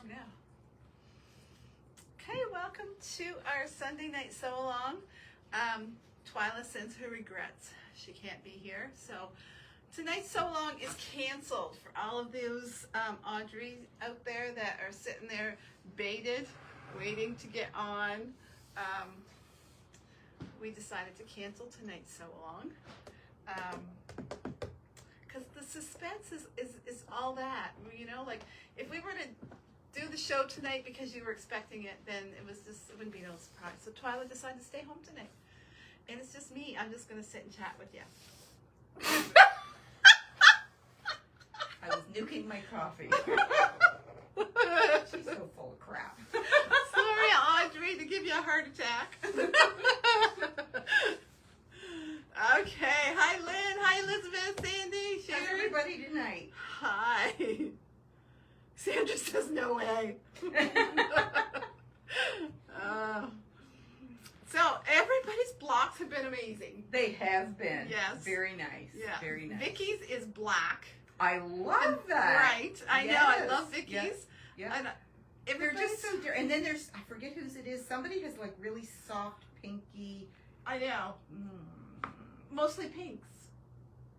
now. Okay, welcome to our Sunday night sew-along. Twyla sends her regrets. She can't be here, so tonight's sew-along is canceled for all of those Audrey out there that are sitting there baited, waiting to get on. We decided to cancel tonight's sew-along because the suspense is all that, you know, like if we were to do the show tonight because you were expecting it, then it wouldn't be no surprise. So Twyla decided to stay home tonight, and it's just me. I'm just going to sit and chat with you. I was nuking my coffee. She's so full of crap. Sorry, Audrey, to give you a heart attack. Okay, hi Lynn, hi Elizabeth, Sandy, Sherry. How's everybody tonight? Hi. Sandra says no way. So everybody's blocks have been amazing. They have been. Yes. Very nice. Yeah. Very nice. Vicky's is black. I love that. Right. I know. I love Vicky's. Yes. Yeah. And They're just so different. And then there's, I forget whose it is. Somebody has like really soft, pinky. I know. Mostly pinks.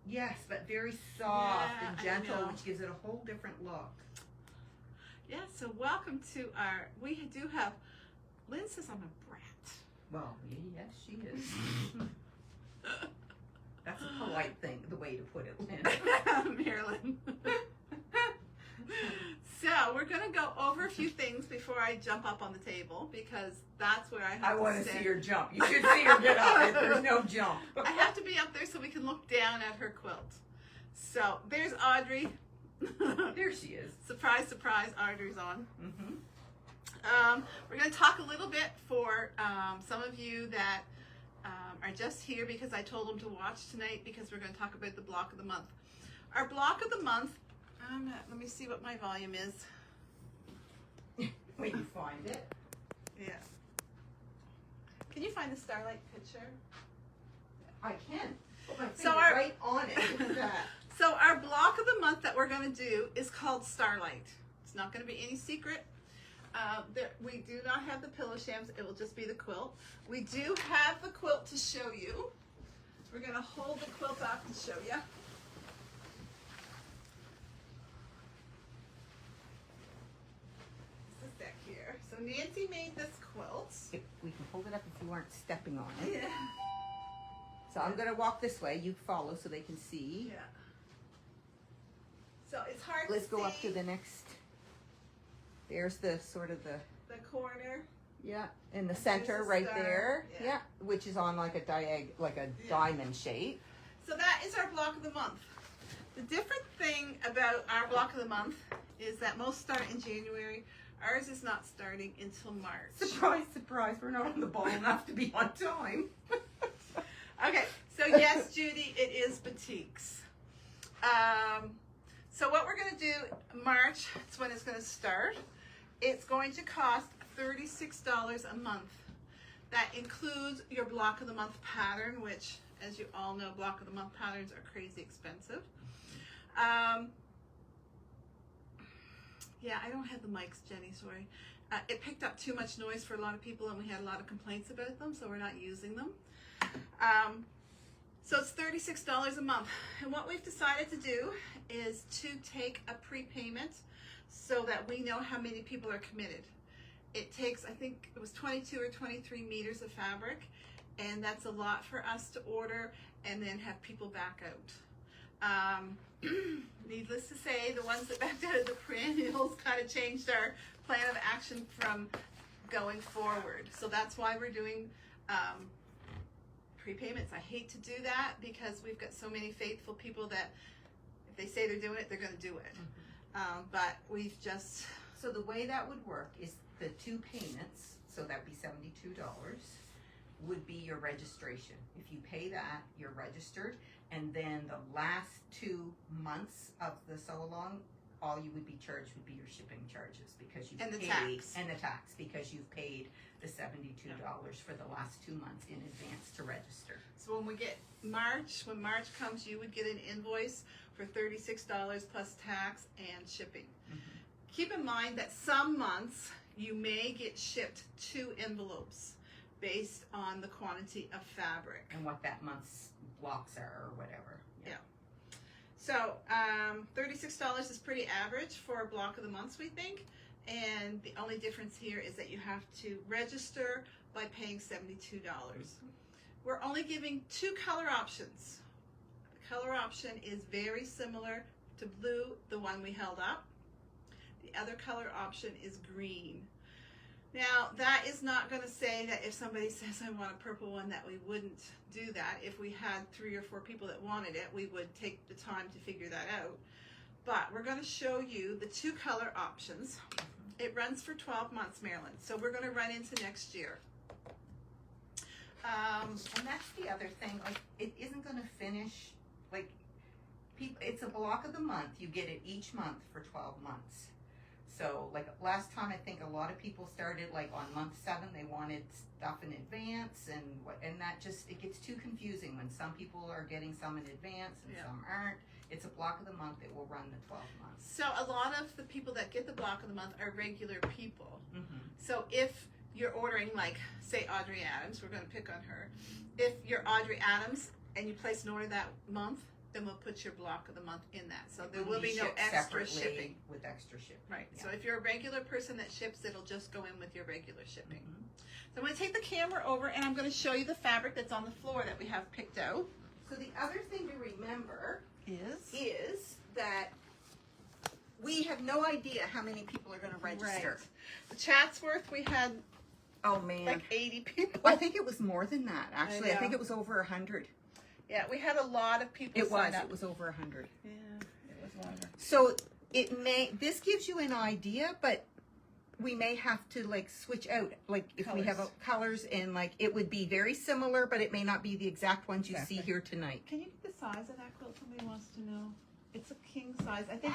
Yes, but very soft and I gentle, know. which gives it a whole different look. Yeah, so welcome to our, we do have, Lynn says I'm a brat. Well, yes, she is. That's a polite thing, the way to put it, Lynn. Marilyn. So we're going to go over a few things before I jump up on the table, because that's where I have I to want to sit. see her jump. You should see her get up. There's no jump. I have to be up there so we can look down at her quilt. So there's Audrey. There she is. Surprise, surprise, Audrey's on. Mm-hmm. We're going to talk a little bit for some of you that are just here because I told them to watch tonight, because we're going to talk about the block of the month. Our block of the month, let me see what my volume is. When you find it. Yeah. Can you find the Starlight picture? I can. Put my So finger our- right on it. Look at that. So our block of the month that we're going to do is called Starlight. It's not going to be any secret. We do not have the pillow shams. It will just be the quilt. We do have the quilt to show you. We're going to hold the quilt up and show you. This is back here. So Nancy made this quilt. If we can hold it up if you aren't stepping on it. Yeah. So I'm going to walk this way. You follow so they can see. Yeah. So it's hard Let's to go up see to the next. There's the sort of the. the corner. Yeah, in the center, There's a right star, there. yeah. Yeah, which is on like a diamond shape. So that is our block of the month. The different thing about our block of the month is that most start in January. Ours is not starting until March. Surprise, surprise! We're not on the ball enough to be on time. Okay, so yes, Judy, it is batiks. So what we're going to do, March, it's when it's going to start. It's going to cost $36 a month. That includes your block of the month pattern, which, as you all know, block of the month patterns are crazy expensive. Yeah, I don't have the mics, Jenny, sorry. It picked up too much noise for a lot of people, and we had a lot of complaints about them, so we're not using them. So it's $36 a month. And what we've decided to do is to take a prepayment so that we know how many people are committed. It takes, I think it was 22 or 23 meters of fabric, and that's a lot for us to order and then have people back out. Needless to say, the ones that backed out of the perennials kind of changed our plan of action from going forward. So that's why we're doing prepayments. I hate to do that because we've got so many faithful people that if they say they're doing it, they're going to do it. But we've just... So the way that would work is the 2 payments, so that would be $72, would be your registration. If you pay that, you're registered, and then the last 2 months of the sew-along, all you would be charged would be your shipping charges because you've And the paid tax. and the tax because you've paid the $72 for the last 2 months in advance to register. So when we get March, when March comes, you would get an invoice for $36 plus tax and shipping. Keep in mind that some months you may get shipped 2 envelopes based on the quantity of fabric. And what that month's blocks are or whatever. Yeah. So $36 is pretty average for a block of the months, we think. And the only difference here is that you have to register by paying $72. We're only giving 2 color options. The color option is very similar to blue, the one we held up. The other color option is green. Now, that is not going to say that if somebody says, I want a purple one, that we wouldn't do that. If we had 3 or 4 people that wanted it, we would take the time to figure that out. But we're going to show you the 2 color options. It runs for 12 months, Marilyn. So we're going to run into next year. And that's the other thing, like, it isn't gonna finish, like, it's a block of the month, you get it each month for 12 months. So, like, last time, I think a lot of people started, like, on month 7, they wanted stuff in advance, and that just, it gets too confusing when some people are getting some in advance and some aren't. It's a block of the month, it will run the 12 months. So a lot of the people that get the block of the month are regular people. Mm-hmm. So if you're ordering, like, say, Audrey Adams, we're going to pick on her. If you're Audrey Adams and you place an order that month, then we'll put your block of the month in that. So there will be no extra shipping. With extra shipping. Right. Yeah. So if you're a regular person that ships, it'll just go in with your regular shipping. Mm-hmm. So I'm going to take the camera over and I'm going to show you the fabric that's on the floor that we have picked out. So the other thing to remember is that we have no idea how many people are going to register. Right. The Chatsworth, we had like 80 people. I think it was more than that, actually. I think it was over 100. Yeah, we had a lot of people sign up. It was over 100. Yeah, it was longer. So this gives you an idea, but we may have to, like, switch out, like, if we have colors, and, like, it would be very similar, but it may not be the exact ones you see here tonight. Can you get the size of that quilt? Somebody wants to know. It's a king size, I think.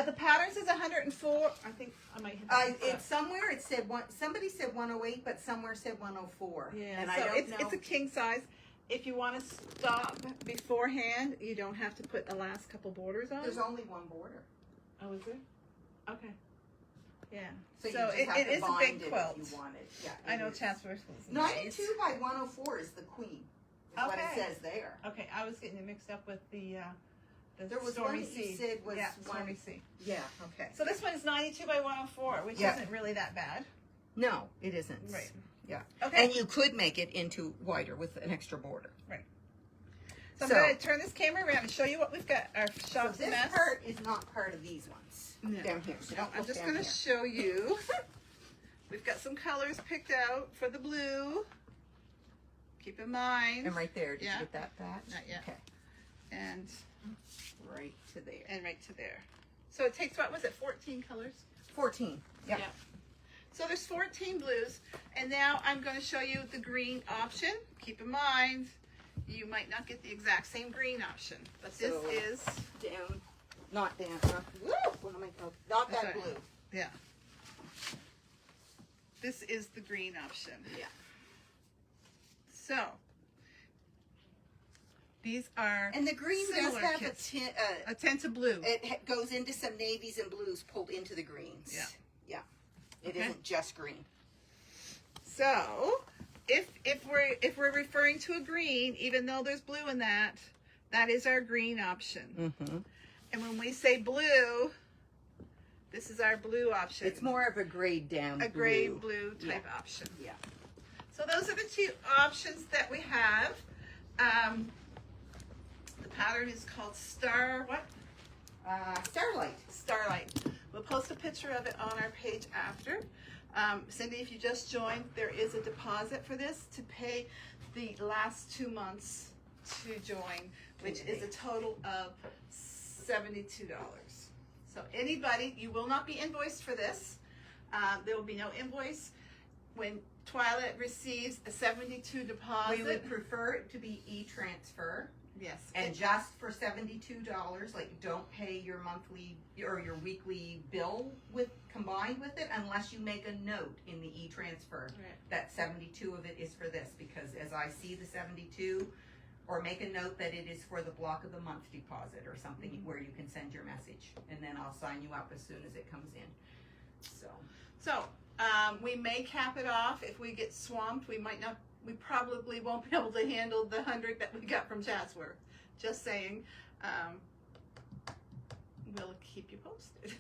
The pattern says 104. I think I might have. It's somewhere it said somebody said 108, but somewhere said 104. Yeah, and so I don't know. It's a king size. If you want to stop beforehand, you don't have to put the last couple borders on. There's only one border. Oh, is there? Okay. Yeah. So you just have it to is a bind big it quilt. if you want it. Yeah, I know is. Chatsworth was 92 by 104 is the queen. Is what it says there. Okay, I was getting it mixed up with the There was Stormy one that you Sea. said was Stormy Sea. Yeah, okay. So this one is 92 by 104, which isn't really that bad. No, it isn't. Right. Yeah. Okay. And you could make it into wider with an extra border. Right. So I'm going to turn this camera around and show you what we've got. Our shop's so this mess. part is not part of these ones down here. So I'm just going to show you. We've got some colors picked out for the blue. Keep in mind. And right there, did you get that batch? Not yet. Okay. And right to there. And right to there. So it takes, what was it, 14 colors? 14. Yeah. So there's 14 blues. And now I'm going to show you the green option. Keep in mind, you might not get the exact same green option. But this is down. Not down. Not that blue. Yeah. This is the green option. Yeah. So these are and the green does have a tint of blue. It goes into some navies and blues pulled into the greens. Yeah. Yeah. It isn't just green. So if we're referring to a green, even though there's blue in that, that is our green option. Mm-hmm. And when we say blue, this is our blue option. It's more of a grade down. A grade blue type option. Yeah. So those are the 2 options that we have. The pattern is called Starlight. Starlight. We'll post a picture of it on our page after. Cindy, if you just joined, there is a deposit for this to pay the last 2 months to join, which is a total of $72. So anybody, you will not be invoiced for this. There will be no invoice. When Twilight receives a $72 deposit. We would prefer it to be e-transfer. Yes. And just for $72, like, don't pay your monthly or your weekly bill combined with it unless you make a note in the e-transfer that 72 of it is for this, because as I see the 72, or make a note that it is for the block of the month deposit or something where you can send your message, and then I'll sign you up as soon as it comes in. So we may cap it off if we get swamped. We probably won't be able to handle the 100 that we got from Chatsworth. Just saying. We'll keep you posted.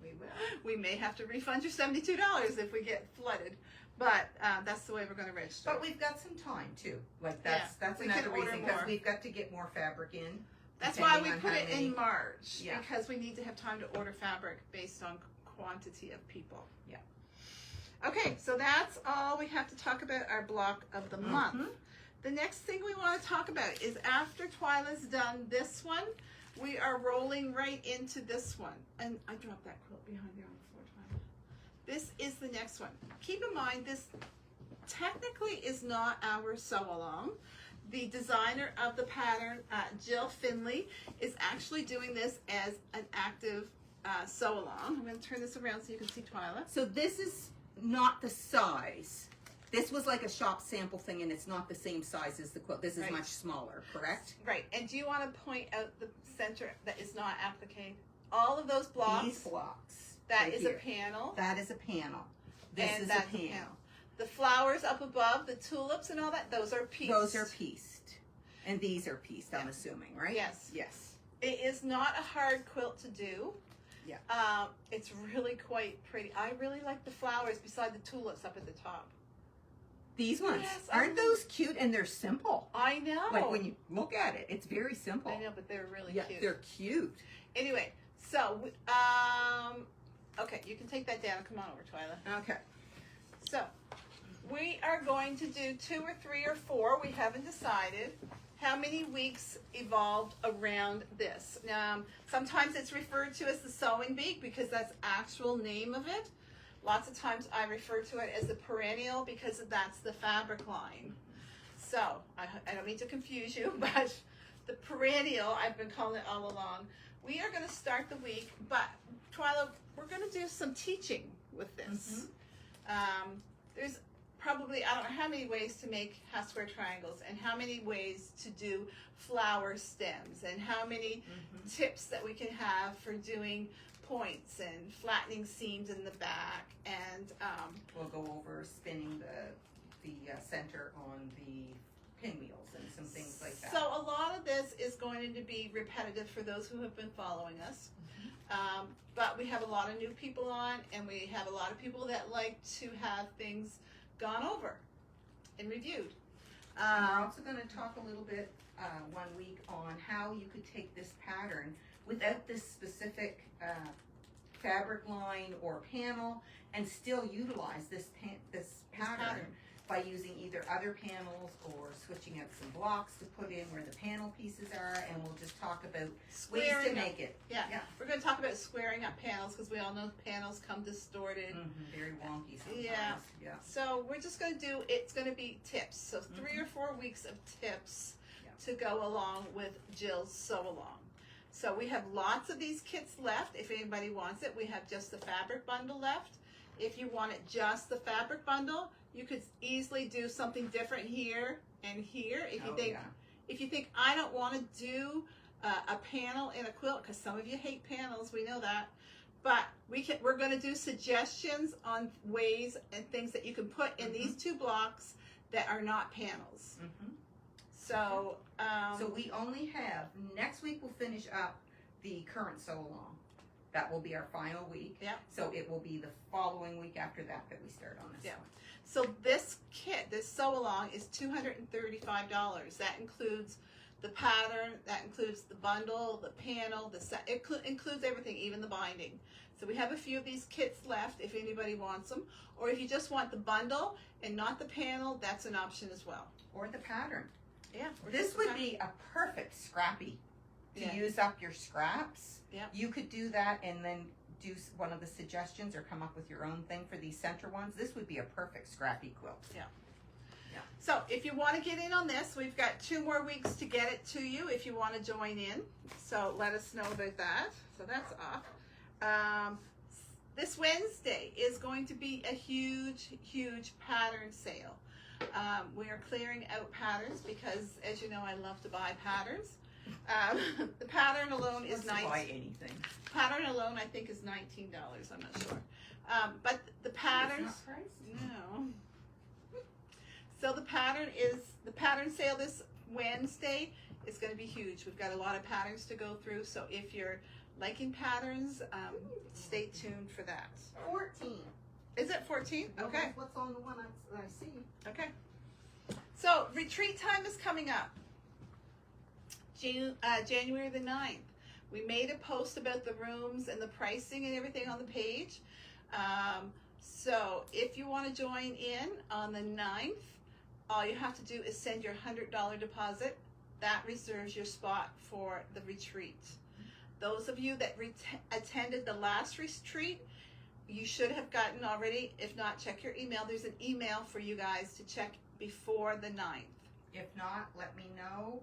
We will. We may have to refund you $72 if we get flooded, but that's the way we're going to register. But we've got some time too. Like that's we can another order reason, because more. we've got to get more fabric in. That's why we depending on put how it many- in March, Yeah. because we need to have time to order fabric based on quantity of people. Yeah. Okay, so that's all we have to talk about our block of the month. Mhm. The next thing we want to talk about is after Twyla's done this one, we are rolling right into this one. And I dropped that quilt behind there on the floor, Twyla. This is the next one. Keep in mind, this technically is not our sew-along. The designer of the pattern, Jill Finley, is actually doing this as an active sew-along. I'm going to turn this around so you can see Twyla. So this is not the size. This was like a shop sample thing, and it's not the same size as the quilt. This is Right. much smaller, correct? Right, and do you want to point out the center that is not applique? All of those blocks, These blocks. that right is here. a panel. That is a panel. This and is that's a panel. The flowers up above, the tulips and all that, those are pieced. Those are pieced. And these are pieced, I'm Yeah. assuming, right? Yes. Yes. It is not a hard quilt to do. Yeah. It's really quite pretty. I really like the flowers beside the tulips up at the top. These ones. Yes, I Aren't know. those cute? And they're simple. I know. Like when you look at it, it's very simple. I know, but they're really Yeah, cute. they're cute. Anyway, so, okay, you can take that down. Come on over, Twyla. Okay. So, we are going to do 2 or 3 or 4. We haven't decided how many weeks evolved around this. Now, sometimes it's referred to as the sewing beak because that's the actual name of it. Lots of times I refer to it as the perennial because that's the fabric line. So, I don't mean to confuse you, but the perennial, I've been calling it all along. We are going to start the week, but Twyla, we're going to do some teaching with this. There's probably, I don't know how many ways to make half square triangles and how many ways to do flower stems and how many tips that we can have for doing points and flattening seams in the back, and We'll go over spinning the center on the pinwheels and some things like that. so a lot of this is going to be repetitive for those who have been following us. But we have a lot of new people on, and we have a lot of people that like to have things gone over and reviewed. And we're also going to talk a little bit one week on how you could take this pattern without this specific fabric line or panel and still utilize this pattern by using either other panels or switching out some blocks to put in where the panel pieces are, and we'll just talk about ways to Squaring up. make it. Yeah. Yeah. We're going to talk about squaring up panels because we all know panels come distorted. Very wonky sometimes. Yeah. Yeah. So we're just going to do, it's going to be tips. So 3 or 4 weeks of tips to go along with Jill's sew along. So we have lots of these kits left. If anybody wants it, we have just the fabric bundle left. If you want it just the fabric bundle, you could easily do something different here and here. If you think I don't want to do a panel in a quilt, because some of you hate panels, we know that. But we're going to do suggestions on ways and things that you can put in these 2 blocks that are not panels. So, so we only have, next week we'll finish up the current sew along. That will be our final week. Yeah. So it will be the following week after that we start on this Yeah. one. So this kit, this sew along, is $235. That includes the pattern, that includes the bundle, the panel, the set. It includes everything, even the binding. So we have a few of these kits left if anybody wants them. Or if you just want the bundle and not the panel, that's an option as well. Or the pattern. Yeah. This would be a perfect scrappy to use up your scraps. Yeah. You could do that and then do one of the suggestions or come up with your own thing for these center ones. This would be a perfect scrappy quilt. Yeah. So if you want to get in on this, we've got 2 more weeks to get it to you if you want to join in. So let us know about that. So that's off. This Wednesday is going to be a huge, huge pattern sale. We are clearing out patterns because, as you know, I love to buy patterns. The pattern alone is Let's buy anything. Pattern alone, I think, is $19. I'm not sure. But the patterns, It's not priced. no. So the pattern sale this Wednesday is going to be huge. We've got a lot of patterns to go through. So if you're liking patterns, stay tuned for that. 14. Is it 14? Okay. What's on the one I see? Okay. So retreat time is coming up. January the 9th. We made a post about the rooms and the pricing and everything on the page. So if you want to join in on the 9th, all you have to do is send your $100 deposit. That reserves your spot for the retreat. Those of you that attended the last retreat, you should have gotten already. If not, check your email. There's an email for you guys to check before the 9th. If not, let me know.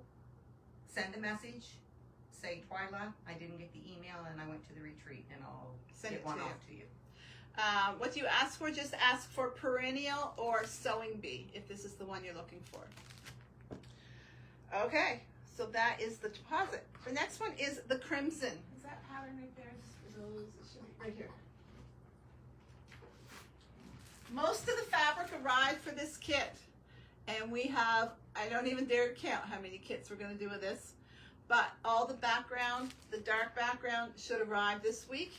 Send a message. Say, Twyla, I didn't get the email and I went to the retreat, and I'll Send get it one to you. off to you. What do you ask for? Just ask for perennial or sewing bee if this is the one you're looking for. Okay, so that is the deposit. The next one is the crimson. Is that pattern right there? It should be right here. Most of the fabric arrived for this kit, and we have, I don't even dare to count how many kits we're going to do with this, but all the background, the dark background should arrive this week.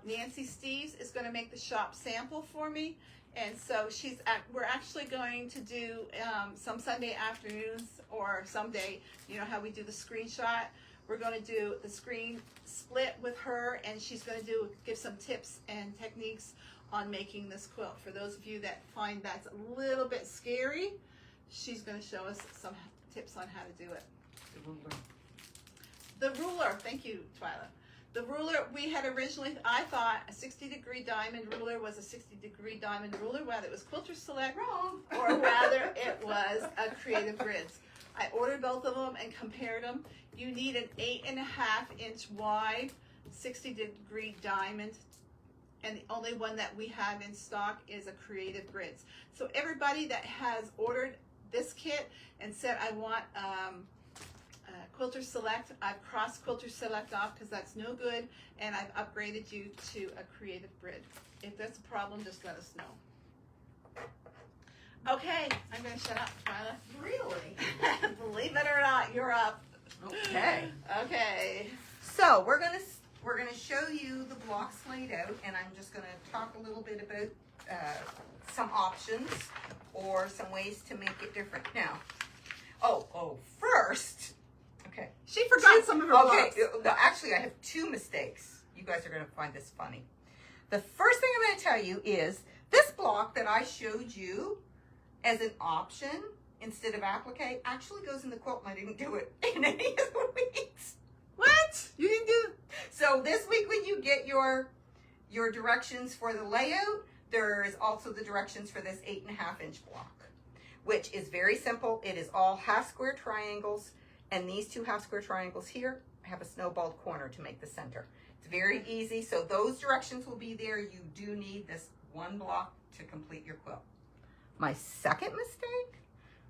Nancy Steves is going to make the shop sample for me, and so we're actually going to do some Sunday afternoons or someday, you know how we do the screenshot. We're going to do the screen split with her, and she's going to give some tips and techniques on making this quilt. For those of you that find that's a little bit scary, she's going to show us some tips on how to do it. The ruler, thank you, Twyla. The ruler, we had originally, I thought a 60-degree diamond ruler was a 60-degree diamond ruler, whether it was Quilter Select Wrong. or whether it was a Creative Grids. I ordered both of them and compared them. You need an 8.5-inch wide 60-degree diamond, and the only one that we have in stock is a Creative Grids. So everybody that has ordered this kit and said, I want Quilter Select, I've crossed Quilter Select off because that's no good, and I've upgraded you to a Creative Grid. If that's a problem, just let us know. Okay, I'm going to shut up, Twyla. Really? Believe it or not, you're up. Okay. Okay. So we're gonna show you the blocks laid out, and I'm just gonna talk a little bit about some options or some ways to make it different. Now, first, okay. She forgot some of her blocks. Actually, I have two mistakes. You guys are gonna find this funny. The first thing I'm gonna tell you is this block that I showed you as an option instead of applique actually goes in the quilt, and I didn't do it in any of the weeks. What? You didn't do? So this week when you get your directions for the layout, there is also the directions for this 8.5-inch block, which is very simple. It is all half square triangles, and these two half square triangles here have a snowballed corner to make the center. It's very easy. So those directions will be there. You do need this one block to complete your quilt. My second mistake,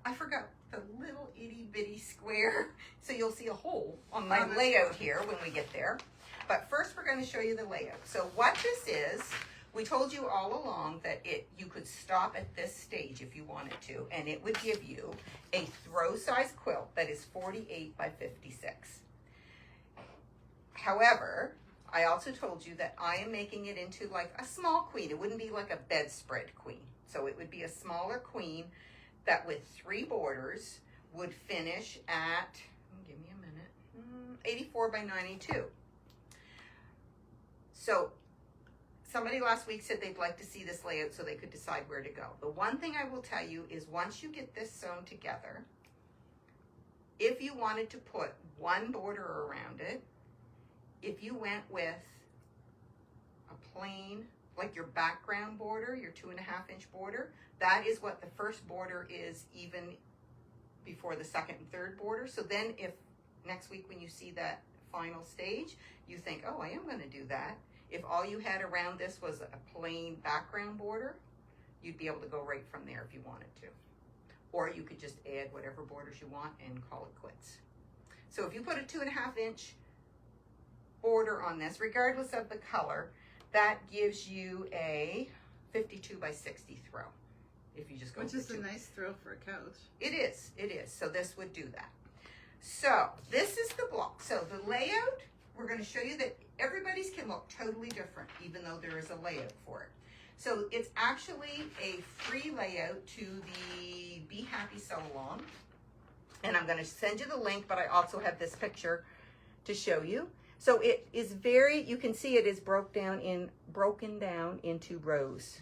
I forgot the little itty bitty square. So you'll see a hole on my layout here when we get there. But first we're going to show you the layout. So what this is, we told you all along that you could stop at this stage if you wanted to, and it would give you a throw size quilt that is 48 by 56. However, I also told you that I am making it into like a small queen. It wouldn't be like a bedspread queen. So it would be a smaller queen that with 3 borders would finish at, give me a minute, 84 by 92. So somebody last week said they'd like to see this layout so they could decide where to go. The one thing I will tell you is once you get this sewn together, if you wanted to put one border around it, if you went with a plain, like your background border, your 2.5-inch border, that is what the first border is even before the second and third border. So then if next week when you see that final stage, you think, oh, I am going to do that. If all you had around this was a plain background border, you'd be able to go right from there if you wanted to. or you could just add whatever borders you want and call it quits. So if you put a 2.5 inch border on this, regardless of the color, that gives you a 52 by 60 throw. If you just go, which is a nice throw for a couch. It is. So this would do that. So this is the block. So the layout, we're going to show you that everybody's can look totally different, even though there is a layout for it. So it's actually a free layout to the Be Happy Sew Along. And I'm going to send you the link, but I also have this picture to show you. So it is very, you can see it is broken down into rows.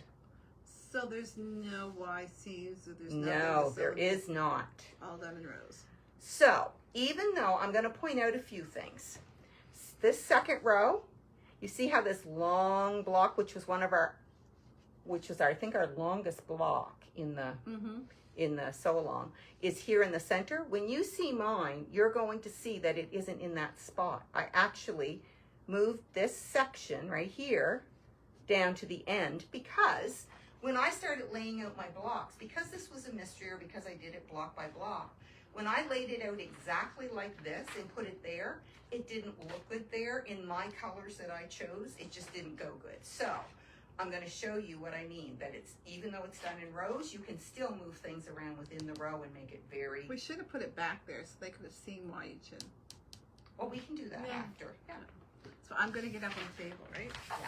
So there's no Y seams, or there's No, there is not. All done in rows. So even though I'm going to point out a few things, this second row, you see how this long block, which was I think our longest block in the sew along, is here in the center. When you see mine, you're going to see that it isn't in that spot. I actually moved this section right here down to the end because when I started laying out my blocks, because this was a mystery or because I did it block by block, when I laid it out exactly like this and put it there, it didn't look good there in my colors that I chose. It just didn't go good. So I'm going to show you what I mean, that it's, even though it's done in rows, you can still move things around within the row and make it very... We should have put it back there so they could have seen why you should. Oh, we can do that after. Yeah. So I'm going to get up on the table, right? Yeah,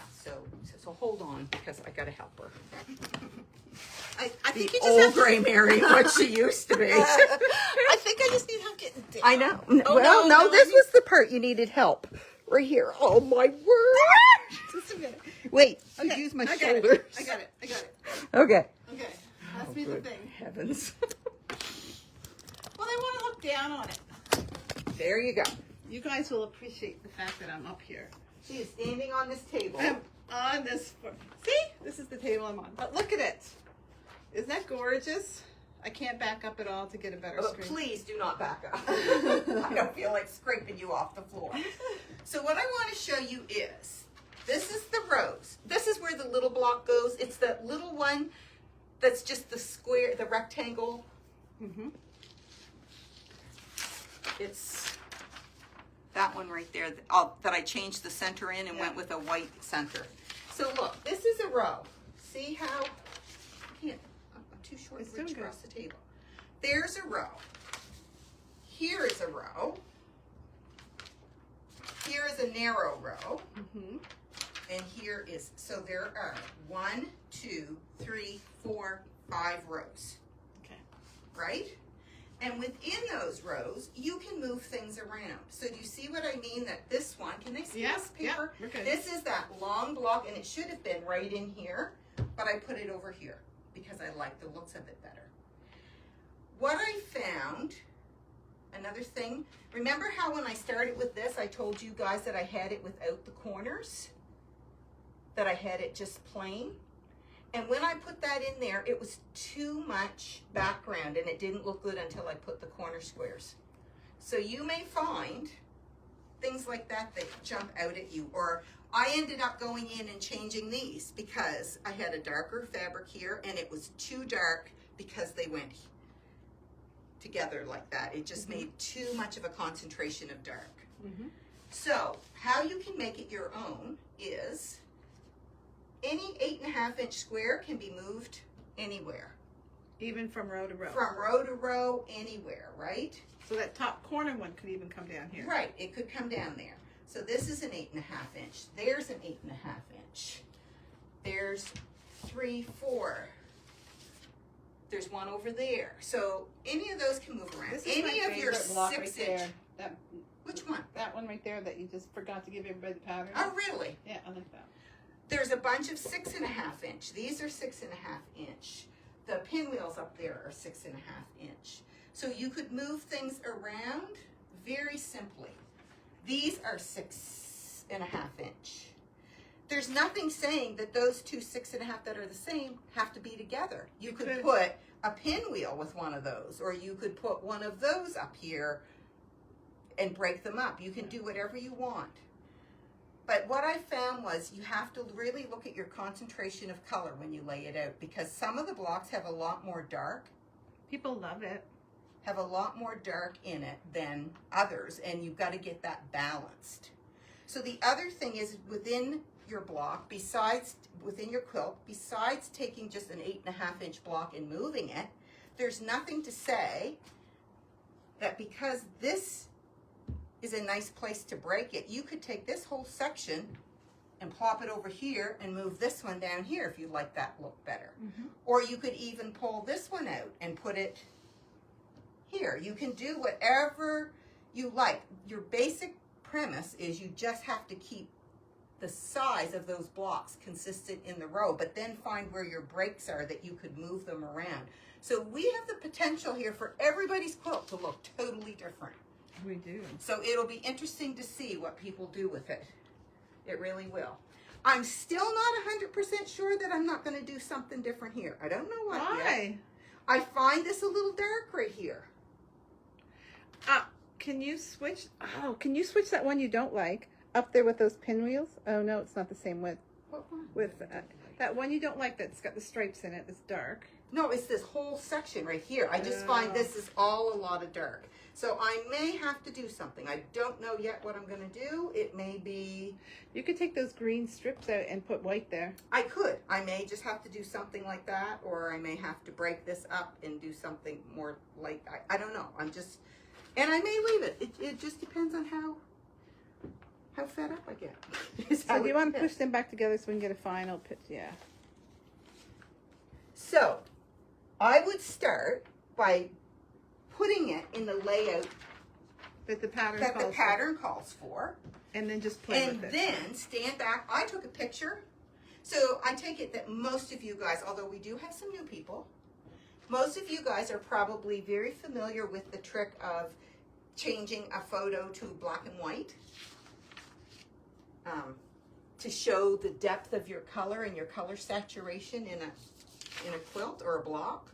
so hold on, because I got to help her. I think you The just old have to... gray Mary, what she used to be. I think I just need help getting down. I know. Oh, no, this was the part you needed help. Right here. Oh, my word. Just a minute. Wait, Okay, use my I got shoulders. it. I got it. Okay. Okay, that's me the Good thing. heavens. Well, I want to look down on it. There you go. You guys will appreciate the fact that I'm up here. She is standing on this table. I'm on this floor. See? This is the table I'm on. But look at it. Isn't that gorgeous? I can't back up at all to get a better Oh, screen. please do not back up. I don't feel like scraping you off the floor. So what I want to show you is, this is the rows. This is where the little block goes. It's the little one that's just the square, the rectangle. It's that one right there that I changed the center in and went with a white center. So look, this is a row. See how, I'm too short to reach across the table. There's a row. Here is a row. Here is a narrow row. And here is, so there are 1, 2, 3, 4, 5 rows. Okay. Right? And within those rows, you can move things around. So do you see what I mean? That this one, can they see this paper? Yeah, we're good. This is that long block, and it should have been right in here, but I put it over here because I like the looks of it better. What I found, another thing, remember how when I started with this, I told you guys that I had it without the corners? That I had it just plain? And when I put that in there, it was too much background and it didn't look good until I put the corner squares. So you may find things like that that jump out at you. Or I ended up going in and changing these because I had a darker fabric here and it was too dark because they went together like that. It just made too much of a concentration of dark. So how you can make it your own is any 8.5 inch square can be moved anywhere. Even from row to row. From row to row, anywhere, right? So that top corner one could even come down here. Right, it could come down there. So this is an 8.5 inch. There's an 8.5 inch. There's 3, 4. There's one over there. So any of those can move around. This is Any my of your favorite block 6 right inch. there. That, Which one? that one right there that you just forgot to give everybody the pattern. Oh, really? Yeah, I like that. There's a bunch of 6.5 inch. These are 6.5 inch. The pinwheels up there are 6.5 inch. So you could move things around very simply. These are 6.5 inch. There's nothing saying that those two 6.5 that are the same have to be together. You could put a pinwheel with one of those, or you could put one of those up here and break them up. You can do whatever you want. But what I found was you have to really look at your concentration of color when you lay it out, because some of the blocks have a lot more dark People love it. have a lot more dark in it than others, and you've got to get that balanced. So the other thing is within your block, within your quilt, besides taking just an 8.5-inch block and moving it, there's nothing to say that because this is a nice place to break it, you could take this whole section and plop it over here and move this one down here if you like that look better. Mm-hmm. Or you could even pull this one out and put it here. You can do whatever you like. Your basic premise is you just have to keep the size of those blocks consistent in the row, but then find where your breaks are that you could move them around. So we have the potential here for everybody's quilt to look totally different. We do. So it'll be interesting to see what people do with it. It really will. I'm still not 100% sure that I'm not going to do something different here. I don't know what yet. Why? I find this a little dark right here. Can you switch? Oh, can you switch that one you don't like up there with those pinwheels? Oh no, it's not the same width. What one? With that one you don't like that's got the stripes in it. That's dark. No, it's this whole section right here. I just find this is all a lot of dark. So I may have to do something. I don't know yet what I'm going to do. It may be... You could take those green strips out and put white there. I could. I may just have to do something like that, or I may have to break this up and do something more like... I don't know. I'm just... And I may leave it. It just depends on how fed up I get. So do you want to push them back together so we can get a final pitch? Yeah. So I would start by putting it in the layout that the pattern calls for. And then just play with it. And then stand back. I took a picture. So I take it that most of you guys, although we do have some new people, most of you guys are probably very familiar with the trick of changing a photo to black and white to show the depth of your color and your color saturation in a quilt or a block.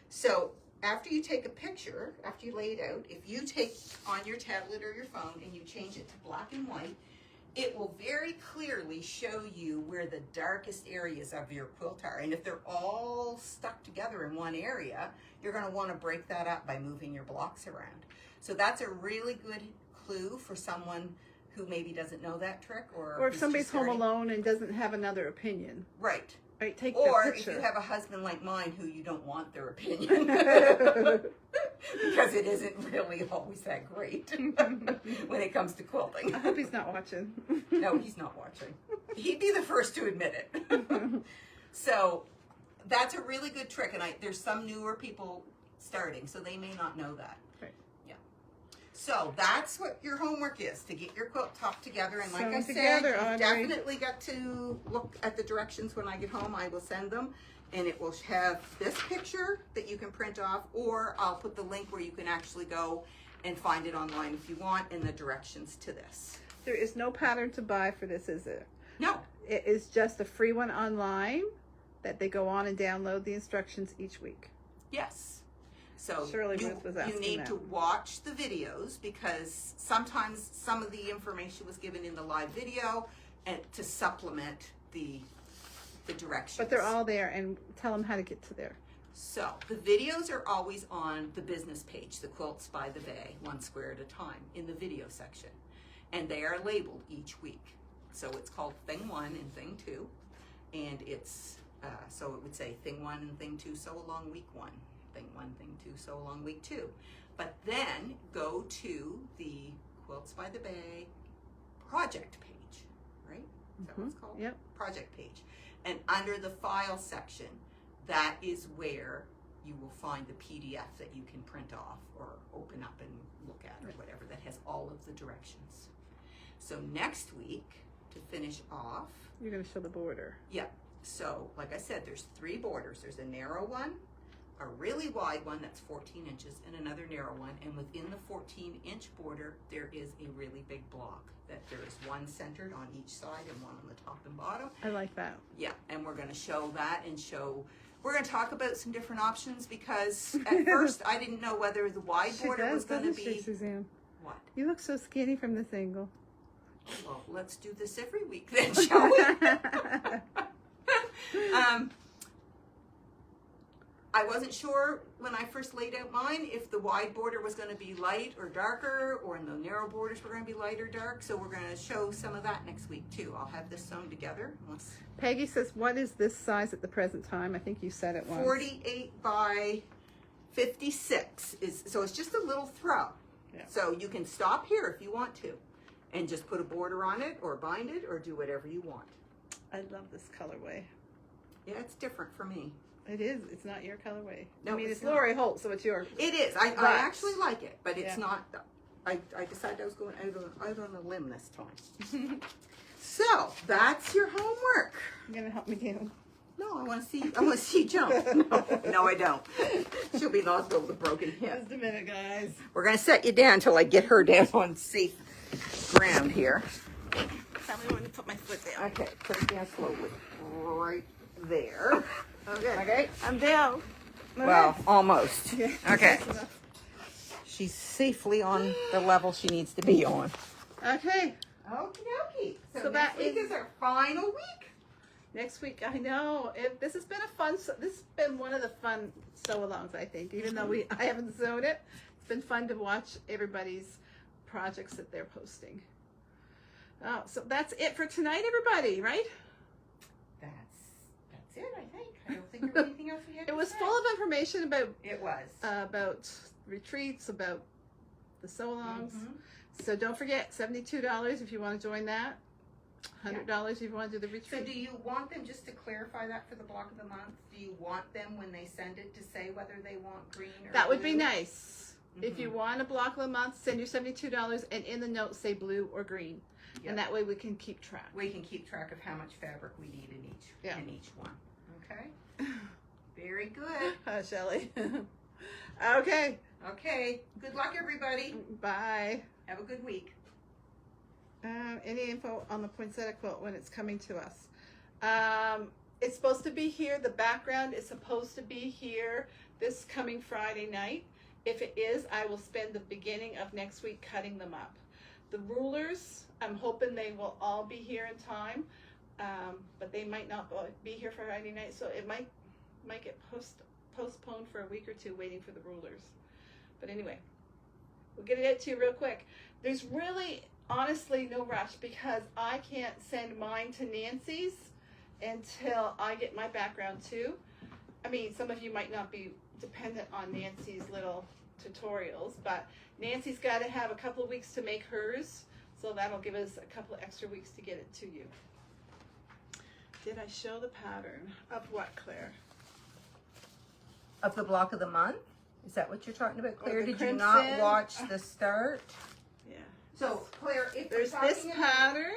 So after you take a picture, after you lay it out, if you take on your tablet or your phone and you change it to black and white, it will very clearly show you where the darkest areas of your quilt are. And if they're all stuck together in one area, you're going to want to break that up by moving your blocks around. So that's a really good clue for someone who maybe doesn't know that trick, or if somebody's home alone and doesn't have another opinion. Right. Right, take or the picture. If you have a husband like mine who you don't want their opinion because it isn't really always that great when it comes to quilting. I hope he's not watching. No, he's not watching. He'd be the first to admit it. So that's a really good trick, and there's some newer people starting, so they may not know that. Right. Yeah. So that's what your homework is, to get your quilt top together. And like I said, together, you've definitely got to look at the directions when I get home. I will send them, and it will have this picture that you can print off, or I'll put the link where you can actually go and find it online if you want, and the directions to this. There is no pattern to buy for this, is there? No. It is just a free one online that they go on and download the instructions each week. Yes. So Shirley you was asking need that. to watch the videos, because sometimes some of the information was given in the live video and to supplement the directions. But they're all there, and tell them how to get to there. So the videos are always on the business page, the Quilts by the Bay, one square at a time, in the video section. And they are labeled each week. So it's called Thing 1 and Thing 2. And it's, so it would say Thing 1 and Thing 2, sew along week 1. Thing 1, Thing 2, sew along week 2. But then go to the Quilts by the Bay project page, right? Is that what it's called? Yep. Project page. And under the file section, that is where you will find the PDF that you can print off or open up and look at, or whatever, that has all of the directions. So next week, to finish off, You're going to show the border. yeah. So like I said, there's 3 borders. There's a narrow one, a really wide one that's 14 inches, and another narrow one. And within the 14-inch border, there is a really big block that there is one centered on each side and one on the top and bottom. I like that. Yeah, and we're going to show that, and we're going to talk about some different options, because at first I didn't know whether the wide border was going to be... Suzanne. What? You look so skinny from this angle. Well, let's do this every week then, shall we? I wasn't sure when I first laid out mine if the wide border was going to be light or darker, or the narrow borders were going to be light or dark. So we're going to show some of that next week too. I'll have this sewn together. Peggy says, what is this size at the present time? I think you said it was 48 by 56 is, so it's just a little throw. Yeah. So you can stop here if you want to, and just put a border on it, or bind it, or do whatever you want. I love this colorway. Yeah, it's different for me. It is. It's not your colorway. No, I mean, it's it's not. Lori Holt, so it's yours. It is. I actually like it, but it's Yeah. not. I decided I was going out on a limb this time. So that's your homework. You're gonna help me down. No, I want to see. I want to see you jump. No, I don't. She'll be lost over the broken hip. Just a minute, guys. We're gonna set you down until I get her down on safe ground here. Tell me when to put my foot down. Okay, put it down slowly. Right there. Okay. Okay. I'm down. Well, almost. Yeah. Okay. That's enough. She's safely on the level she needs to be on. Okay. Okie dokie. So So next that week is our final week. Next week, I know. This has been a fun. This has been one of the fun sew-alongs, I think. Even though I haven't sewn it, it's been fun to watch everybody's projects that they're posting. Oh, so that's it for tonight, everybody. Right? That's it, I think. I don't think there's anything else we had It to was say. full of information about It was. retreats, about the sew-alongs. Mhm. So don't forget, $72 if you want to join that. $100 if you want to do the So retreat. do you want them, just to clarify that for the block of the month, do you want them when they send it to say whether they want green or That would be blue? nice. If you want a block of the month, send your $72 and in the note say blue or green. Yep. And that way we can keep track. We can keep track of how much fabric we need in each Yeah. in each one. Okay? Very good. Shelley. Okay. Okay. Good luck, everybody. Bye. Have a good week. Any info on the poinsettia quilt when it's coming to us? It's supposed to be here. The background is supposed to be here this coming Friday night. If it is, I will spend the beginning of next week cutting them up. The rulers, I'm hoping they will all be here in time, but they might not be here for Friday night, so it might get postponed for a week or two waiting for the rulers. But anyway, we'll get it to you real quick. There's really, honestly, no rush because I can't send mine to Nancy's until I get my background too. I mean, some of you might not be dependent on Nancy's little tutorials, but Nancy's got to have a couple of weeks to make hers, so that'll give us a couple of extra weeks to get it to you. Did I show the pattern of what, Claire? Of the block of the month? Is that what you're talking about, Claire? the Did you not crimson? watch the start? Yeah. So, Claire, if There's we're this talking about- pattern.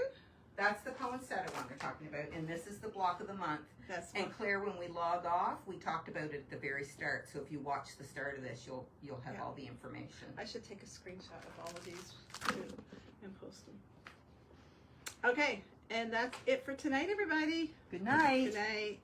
That's the poinsettia one we're talking about, and this is the block of the month. That's And one. Claire, when we log off, we talked about it at the very start. So if you watch the start of this, you'll have Yeah. all the information. I should take a screenshot of all of these too and post them. Okay, and that's it for tonight, everybody. Good night. Good night.